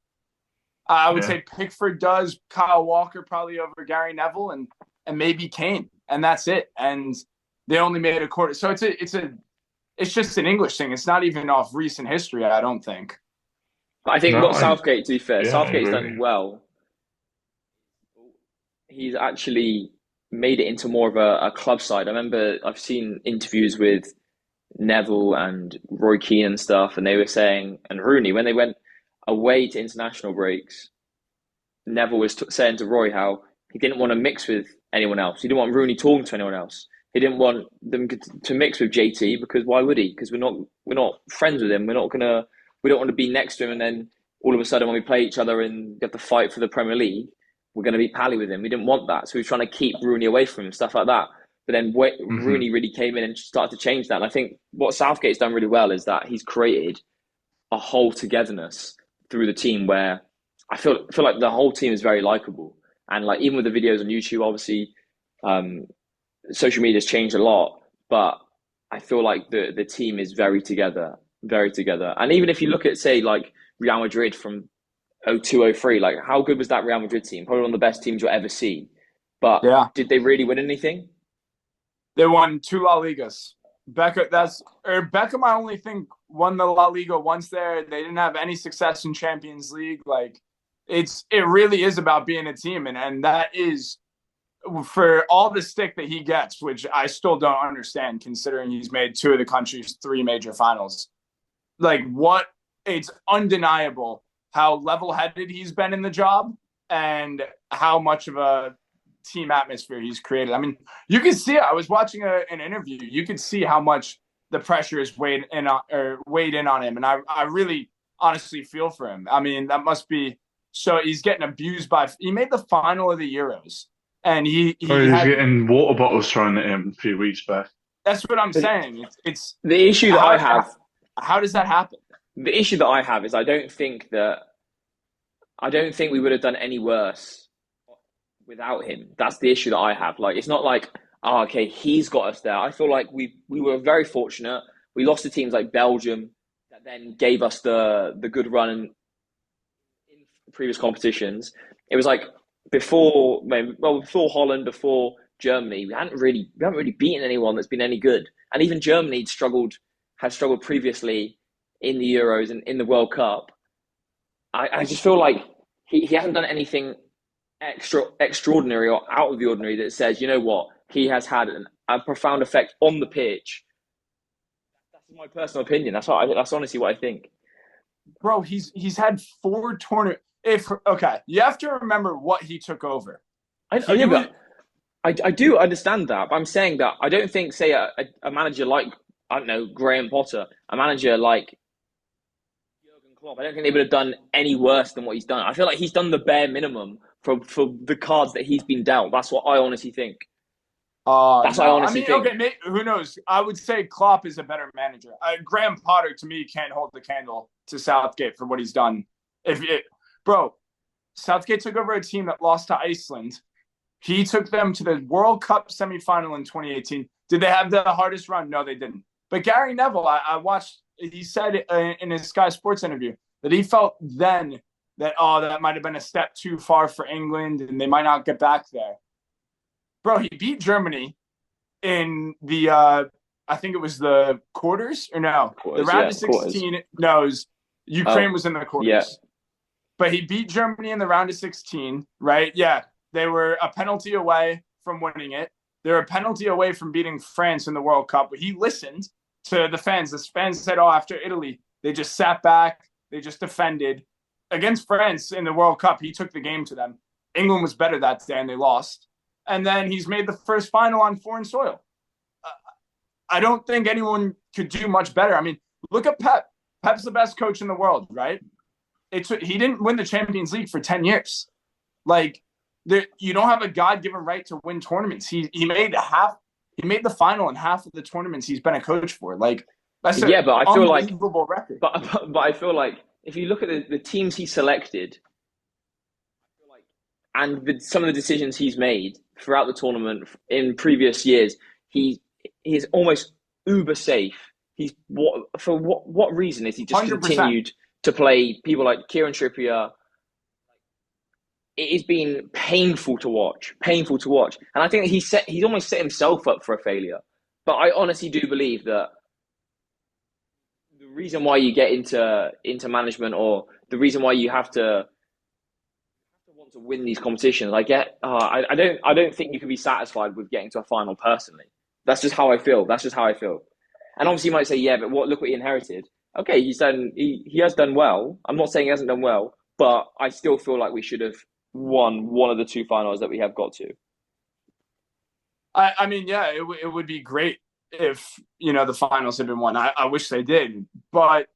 I would Yeah. say Pickford does, Kyle Walker probably over Gary Neville, and maybe Kane, and that's it. And they only made a quarter. So it's just an English thing. It's not even off recent history, I don't think. But I think No, what Southgate, to be fair, yeah, I Southgate's agree. done well. He's actually made it into more of a club side. I remember I've seen interviews with Neville and Roy Keane and stuff, and they were saying, and Rooney, when they went away to international breaks, Neville was saying to Roy how he didn't want to mix with anyone else. He didn't want Rooney talking to anyone else. He didn't want them to mix with JT because why would he? Because we're not friends with him. We don't want to be next to him and then all of a sudden when we play each other and get to fight for the Premier League, we're going to be pally with him. We didn't want that, so we were trying to keep Rooney away from him, stuff like that. But then Hmm. Rooney really came in and started to change that. And I think what Southgate's done really well is that he's created a whole togetherness through the team where I feel like the whole team is very likable. And like even with the videos on YouTube, obviously, um, social media has changed a lot, but I feel like the team is very together, very together. And even if you look at say like Real Madrid from 0203, like how good was that Real Madrid team? Probably one of the best teams you'll ever see. But Yeah. did they really win anything? They won 2 La Ligas. Beckham, I only think won the La Liga once there. They didn't have any success in Champions League. Like it really is about being a team, and that is for all the stick that he gets, which I still don't understand considering he's made 2 of the country's 3 major finals. Like what it's undeniable how level-headed he's been in the job and how much of a team atmosphere he's created. I mean, you can see it. I was watching an interview. You could see how much the pressure is weighed in on him, and I really honestly feel for him. I mean, that must be so. He's getting abused by. He made the final of the Euros, and Oh, he he was had. getting water bottles thrown at him a few weeks back. That's what I'm But saying. It's the issue that I how have, how does that happen? the issue that I have is I don't think we would have done any worse without him. That's the issue that I have. Like, it's not like, oh, okay, he's got us there. I feel like we were very fortunate. We lost to teams like Belgium that then gave us the good run in previous competitions. It was like before Holland, before Germany, we haven't really beaten anyone that's been any good. And even Germany has struggled previously in the Euros and in the World Cup. I just feel like he hasn't done anything extraordinary or out of the ordinary that says, you know what, he has had a profound effect on the pitch. That's my personal opinion. That's honestly what I think. Bro, he's had 4 tournaments. You have to remember what he took over. I do understand that, but I'm saying that I don't think, say, a manager like, I don't know, Graham Potter, a manager like Jurgen Klopp, I don't think they would have done any worse than what he's done. I feel like he's done the bare minimum for the cards that he's been dealt. That's what I honestly think. That's what I honestly think. Okay, who knows? I would say Klopp is a better manager. Graham Potter, to me, can't hold the candle to Southgate for what he's done. Bro, Southgate took over a team that lost to Iceland. He took them to the World Cup semifinal in 2018. Did they have the hardest run? No, they didn't. But Gary Neville, I watched, he said in his Sky Sports interview that he felt then that, that might have been a step too far for England and they might not get back there. Bro, he beat Germany in the, I think it was the quarters, or no? The round of 16. No, Ukraine was in the quarters. Yeah. But he beat Germany in the round of 16, right? Yeah, they were a penalty away from winning it. They were a penalty away from beating France in the World Cup. But he listened to the fans. The fans said, after Italy, they just sat back. They just defended. Against France in the World Cup, he took the game to them. England was better that day, and they lost. And then he's made the first final on foreign soil. I don't think anyone could do much better. I mean, look at Pep. Pep's the best coach in the world, right? He didn't win the Champions League for 10 years. Like, you don't have a God-given right to win tournaments. He made the final in half of the tournaments he's been a coach for. Like, that's an unbelievable record. But I feel like if you look at the teams he selected, and some of the decisions he's made throughout the tournament in previous years, he is almost uber safe. For what reason is he just 100%. Continued to play people like Kieran Trippier? It has been painful to watch, and I think that he's almost set himself up for a failure. But I honestly do believe that the reason why you get into management, or the reason why you have to want to win these competitions, I don't think you can be satisfied with getting to a final personally. That's just how I feel. And obviously you might say, yeah, but look what he inherited. Okay, he has done well. I'm not saying he hasn't done well, but I still feel like we should have won one of the 2 finals that we have got to. I mean, yeah, it would be great if, the finals had been won. I wish they did, but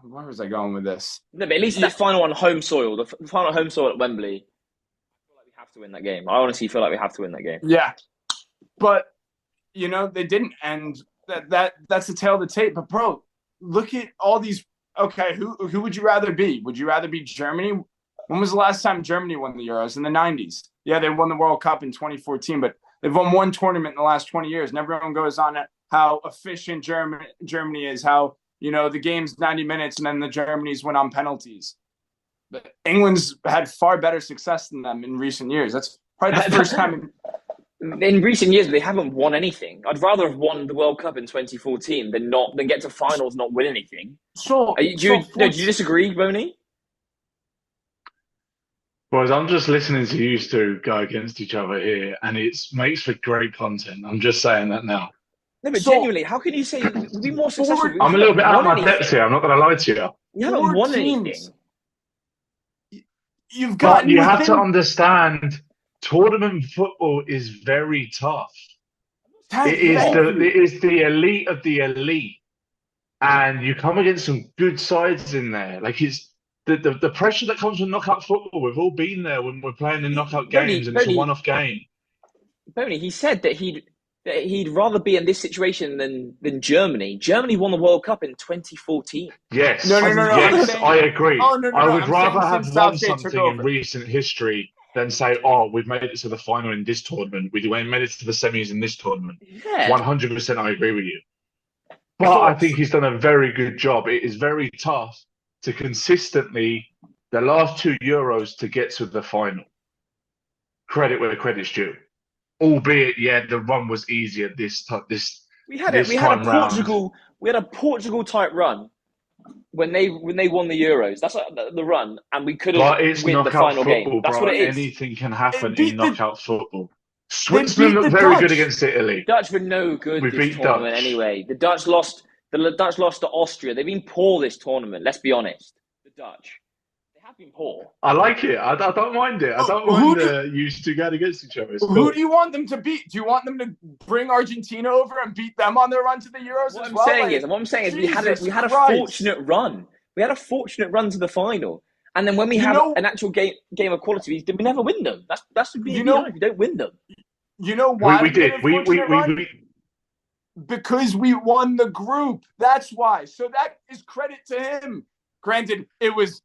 where was I going with this? No, but at least that final on home soil, the final home soil at Wembley, I feel like we have to win that game. I honestly feel like we have to win that game. Yeah, but they didn't, and that's the tail of the tape. But bro, look at all these. Okay, who would you rather be? Would you rather be Germany? When was the last time Germany won the Euros? In the 90s. Yeah, they won the World Cup in 2014, but they've won one tournament in the last 20 years. And everyone goes on how efficient Germany is, how, the game's 90 minutes and then the Germany's win on penalties. But England's had far better success than them in recent years. That's probably the first time in recent years, they haven't won anything. I'd rather have won the World Cup in 2014 than get to finals, not win anything. Do you disagree, Boney? Boys, I'm just listening to you two go against each other here, and it makes for great content. I'm just saying that now. No, but genuinely, how can you say we'll be more successful? I'm a little bit out of my depth here. I'm not going to lie to you. You haven't won anything. You have to understand, tournament football is very tough. It is the elite of the elite, and you come against some good sides in there. Like, it's the pressure that comes from knockout football. We've all been there when we're playing in knockout games, and it's a one-off game. Boney, he said that he'd rather be in this situation than Germany. Germany won the World Cup in 2014. Yes. No. Yes, I agree. Oh, no, I would rather have won something in recent history than say, we've made it to the final in this tournament. We made it to the semis in this tournament. Yeah. 100% I agree with you. But I think he's done a very good job. It is very tough to consistently, the last 2 Euros, to get to the final. Credit where credit's due. Albeit, the run was easier this time. We had a Portugal type run when they won the Euros. That's like the run, and we could have But it's win the knockout final game. football, That's bro. what it is. Anything can happen in beat the knockout football. they Switzerland beat the looked very good Dutch. against Italy. Dutch were no good We this beat tournament Dutch. anyway. The Dutch lost to Austria. They've been poor this tournament. Let's be honest. The Dutch, they have been poor. I like it. I don't mind it. I don't mind you two going against each other. It's Who cool. do you want them to beat? Do you want them to bring Argentina over and beat them on their run to the Euros What as I'm well? saying is, we had a fortunate run. We had a fortunate run to the final, and then when we have an actual game of quality, we never win them. That's the beauty. We don't win them. You know why we did? Because we won the group. That's why. So that is credit to him. Granted, it was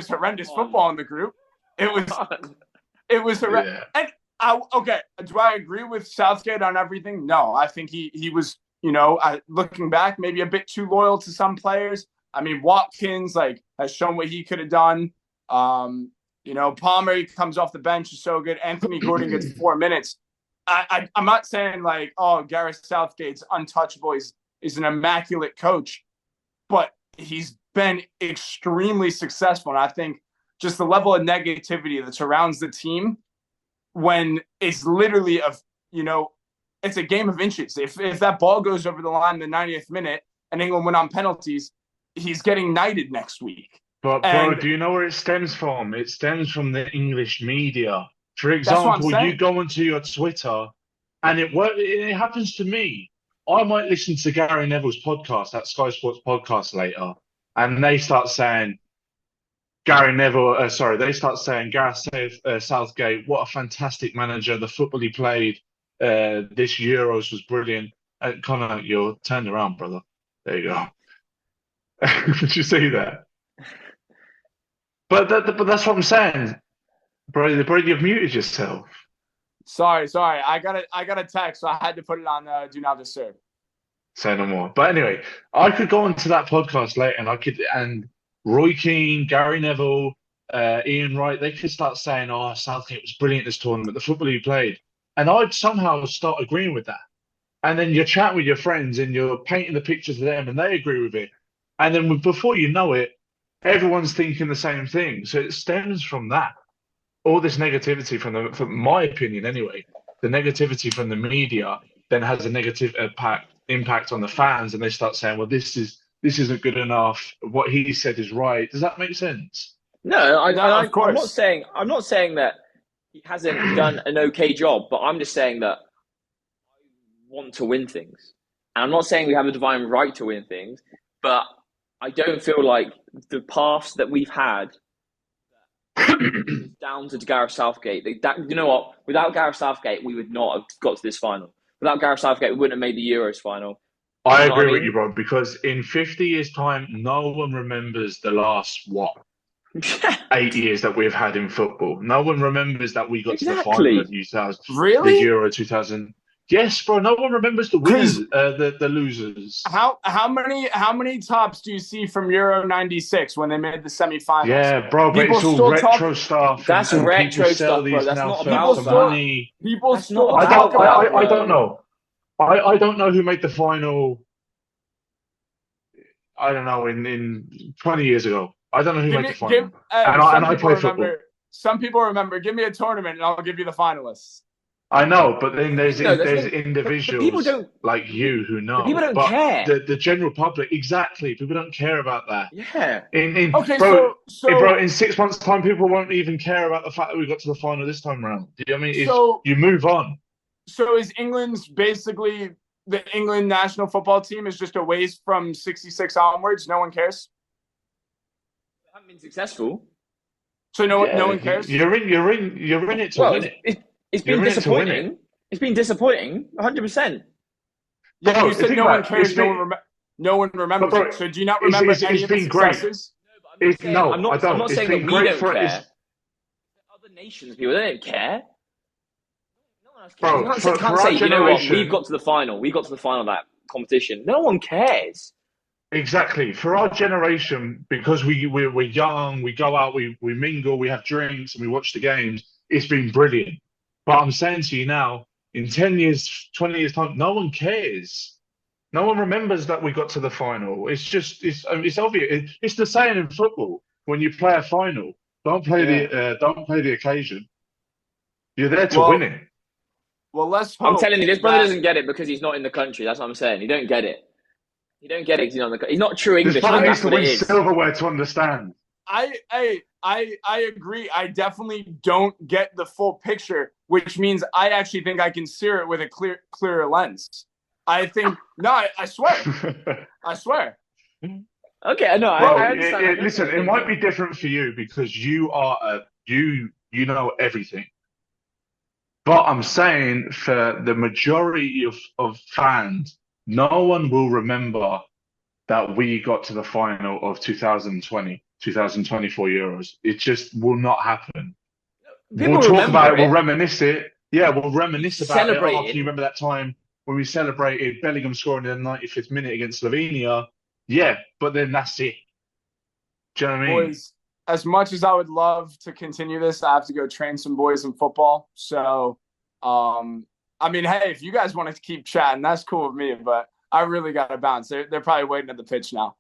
horrendous football in the group. It was horrendous. Yeah. And do I agree with Southgate on everything? No, I think he was, looking back, maybe a bit too loyal to some players. I mean, Watkins has shown what he could have done. Palmer comes off the bench is so good. Anthony Gordon gets 4 minutes. I'm not saying Gareth Southgate's untouchable. He's an immaculate coach, but he's been extremely successful. And I think just the level of negativity that surrounds the team when it's literally it's a game of inches. If that ball goes over the line in the 90th minute and England went on penalties, he's getting knighted next week. But bro, do you know where it stems from? It stems from the English media. For example, you go onto your Twitter, and it happens to me. I might listen to Gary Neville's podcast, that Sky Sports podcast later, and they start saying, Gareth Southgate, what a fantastic manager. The football he played this Euros was brilliant. Conor, you're turned around, brother. There you go. Did you see that? But that's what I'm saying. Bro, you've muted yourself. Sorry. I got a text, so I had to put it on Do Not Disturb. Say no more. But anyway, I could go into that podcast later, and Roy Keane, Gary Neville, Ian Wright, they could start saying, "Oh, Southgate was brilliant this tournament. The football he played," and I'd somehow start agreeing with that. And then you're chatting with your friends, and you're painting the pictures of them, and they agree with it. And then before you know it, everyone's thinking the same thing. So it stems from that. All this negativity from my opinion anyway, the negativity from the media then has a negative impact on the fans, and they start saying, well, this isn't good enough. What he said is right. Does that make sense? No, of course. I'm not saying that he hasn't done an okay job, but I'm just saying that I want to win things. And I'm not saying we have a divine right to win things, but I don't feel like the paths that we've had is down to Gareth Southgate. You know what? Without Gareth Southgate, we would not have got to this final. Without Gareth Southgate, we wouldn't have made the Euros final. I agree with you, bro, because in 50 years' time, no one remembers the last, 8 years that we've had in football. No one remembers that we got to the final of 2000. Really? The Euro 2000. Yes, bro. No one remembers the winners, the losers. How many tops do you see from Euro '96 when they made the semifinals? Yeah, bro. But it's all retro stuff. That's retro stuff, bro. That's not about money. People still I don't know. I don't know who made the final. I don't know in 20 years ago. I don't know who made the final. And I play football. Some people remember. Give me a tournament, and I'll give you the finalists. I know, but then there's individuals like you who know. People don't care. The general public, exactly. People don't care about that. Yeah. Bro, in 6 months' time, people won't even care about the fact that we got to the final this time around. Do you know what I mean? You move on. So is England's basically the England national football team is just a waste from '66 onwards? No one cares. They haven't been successful. So no one cares. You're in it to win it. It's been disappointing. It's been disappointing, 100%. Yeah, you said no one cares. No one remembers. Bro, so do you not remember any of the successes? No, I'm not saying that we don't care. Other nations, people, they don't care. No one else cares. You can't say, you know what, we've got to the final. We got to the final of that competition. No one cares. Exactly. For our generation, because we're young, we go out, we mingle, we have drinks, and we watch the games, it's been brilliant. But I'm saying to you now, in 10 years, 20 years' time, no one cares. No one remembers that we got to the final. It's obvious. It's the saying in football when you play a final, Yeah. don't play the occasion. You're there to win Well, it. well, let's I'm hope telling you, this brother that. doesn't get it because he's not in the country. That's what I'm saying. He don't get it. He don't get it 'cause he's not in the. He's not true This English, brother man. needs That's to what it win is. silverware to understand. I agree. I definitely don't get the full picture, which means I actually think I can steer it with a clearer lens. I think I swear. I swear. Okay, no, Well, I understand. listen, it might be different for you because you know everything. But I'm saying for the majority of fans, no one will remember that we got to the final of 2020, 2024 Euros. It just will not happen. We'll People talk about remember it, we'll it. reminisce it. Yeah, we'll We reminisce about it. Oh, can you celebrated. remember that time when we celebrated Bellingham scoring in the 95th minute against Slovenia? Yeah, but then that's it. Do you know what I mean? Boys, as much as I would love to continue this, I have to go train some boys in football. So, I mean, hey, if you guys want to keep chatting, that's cool with me. But I really got to bounce. They're probably waiting at the pitch now.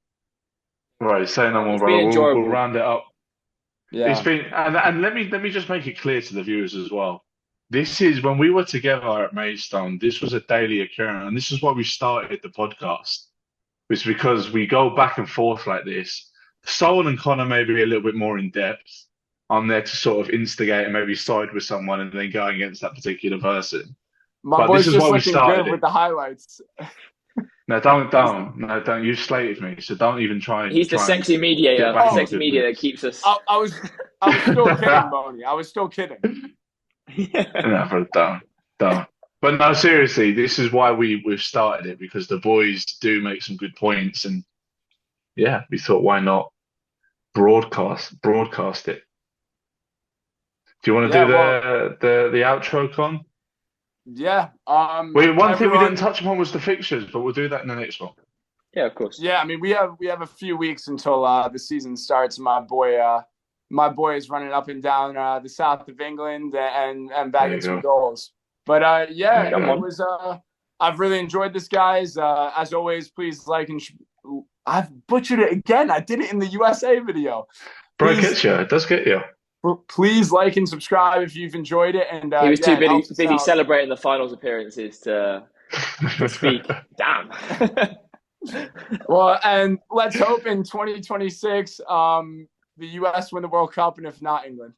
Right, say no more, It's been brother. We'll enjoyable. round it up. It's Yeah. been, and let me just make it clear to the viewers as well. This is when we were together at Maidstone. This was a daily occurrence, and this is why we started the podcast. It's because we go back and forth like this. Sol and Connor may be a little bit more in depth. I'm there to sort of instigate and maybe side with someone and then go against that particular person. My But this boy's is just why we looking started good it. with the highlights. No, don't. You slated me, so don't even He's the try and sexy get mediator. The back in the Oh, sexy good media that books. keeps us. I was still kidding, Boney. I was still kidding. No, bro, don't. But no, seriously, this is why we've started it because the boys do make some good points, and yeah, we thought why not broadcast it. Do you want to Yeah, do well, the outro, Con? yeah. Wait, one thing we didn't Everyone. touch upon was the fixtures, but we'll do that in the next one. Yeah, of course. Yeah, I mean, we have a few weeks until the season starts. My boy is running up and down the south of England and There bagging you some go. goals. But There yeah, you Come go. it on. was. I've really enjoyed this, guys. As always, please like and I've butchered it again. I did it in the USA video. Bro, it Please, gets you. It does get you. please like and subscribe if you've enjoyed it, and He was yeah, too it helps us busy out. celebrating the finals appearances to speak. Damn. Well, and let's hope in 2026, the U.S. win the World Cup, and if not, England.